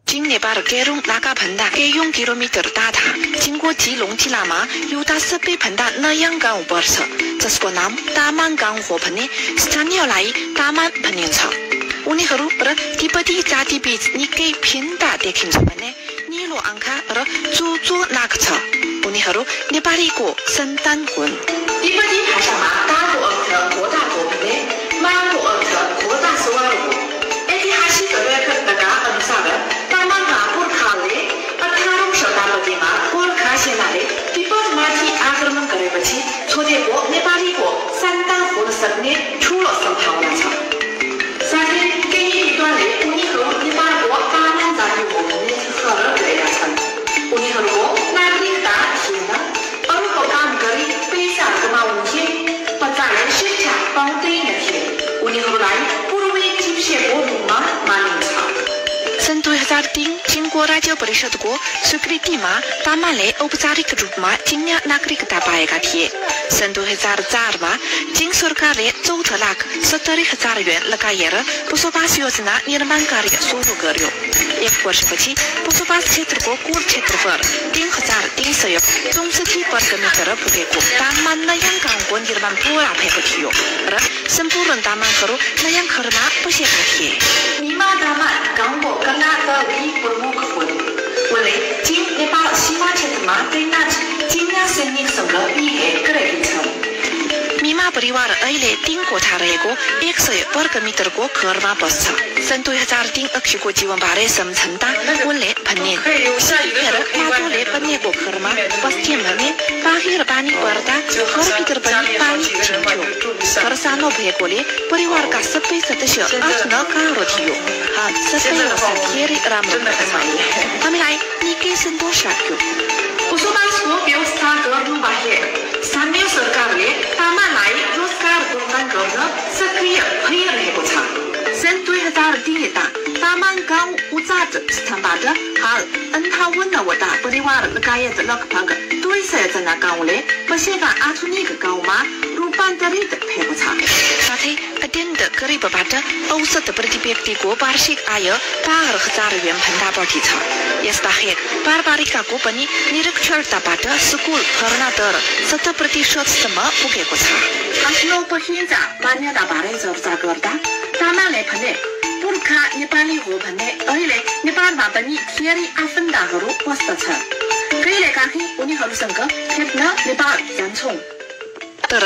经नेपाल गेरुङ नाका भन्दा केयौं किलोमिटर टाढा जिङको जिलोङ जिल्लामा एउटा सबै भन्दा नयाँ गाउँ पर्छ जसको नाम तामाङ गाउँ हो भने स्थानीयलाई तामाङ भनिन्छ। उनीहरू र तिब्बती जाति बीच निकै भिन्नता देखिन्छ भने नीलो आँखा र चोचो नाक छ। उनीहरू नेपालीको सन्तान हुन्। तिब्बती भाषामा ताको अर्थ घोडाको भने माको अर्थ घोडा सवार हो। ऐतिहासिक रेकर्डका अनुसार तामाङका पुर्खाले 18औं शताब्दीमा गोर्खा सेनाले तिब्बतमाथि आक्रमण गरेपछि छोडेको नेपालीको सन्तान हुन सक्ने ठूलो सम्भावना छ। साथै केही विद्वानले उनीहरू नेपालको तामाङ जाति हो भन्ने ठहर गरेका छन्। उनीहरूको नागरिकता थिएन, अरूको काम गरी पैसा कमाउँथे, बच्चाले शिक्षा पाउँदैनथे। उनीहरूलाई पूर्वी चिप्सेको रूपमा मानिन्छ। सन् 2003 चीनको राज्य परिषदको स्वीकृतिमा तामाङले औपचारिक रूपमा चिनिया नागरिकता पाएका थिए। सन् 2004 मा चीन सरकारले 4,70,000 युआन लगाएर बसोबास योजना निर्माण कार्य सुरु गर्यो। एक वर्षपछि बसोबास क्षेत्रको कुल क्षेत्रफल 3,364 वर्ग मिटर पुगेको तामाङ नयाँ गाउँको निर्माण पूरा भएको थियो र सम्पूर्ण तामाङहरू नयाँ घरमा बसेका थिए। निमा तामाङ गाउँको कर्णाटकी प्रमुख हुन्। उनले चीन नेपाल सीमा क्षेत्रमा तैनात चिनिया सैनिकसँग बिहे गरेकी छन्। मिमा परिवार अहिले 3 कोठा रहेको 100 वर्ग मिटरको घरमा बस्छ। सन् 2003 अक्षको जीवनबारे सम्झन्ता उनले भन्ने माटोले बनिएको घरमा बस्थ्यौं भने बाहिर पानी पर्दा घरभित्र पनि पानी छिन्थ्यो। घर सानो भएकोले परिवारका सबै सदस्य आफ्नो गाह्रो थियो। हाल सबै धेरै राम्रो छ। हामीलाई निकै सन्तोष लाग्यो। बसोबासको व्यवस्था गर्नु बाहेक स्थानीय सरकारले तामाङलाई रोजगार प्रदान गर्न सक्रिय भइरहेको छ। सन् 2003 यता तामाङ गाउँ उचाट स्थानबाट हाल 58 वटा परिवार लगायत लगभग 200 जना गाउँले बसेका आधुनिक गाउँमा रूपान्तरित भएको छ। साथै अत्यन्त गरिबबाट औसत प्रति व्यक्तिको वार्षिक आय 12,000 युआन भन्दा बढी छ। यसबाहेक बालबालिकाको पनि निरक्षरताबाट स्कुल भर्ना दर 70% पुगेको छ। आफ्नो पहिला मान्यताबारे चर्चा गर्दा तामाङले भने पुर्खा नेपाली हो भने अहिले नेपालमा पनि धेरै आफन्तहरू बस्दछन्। कहिलेकाहीँ उनीहरूसँग भेट्न नेपाल जान्छौं। तर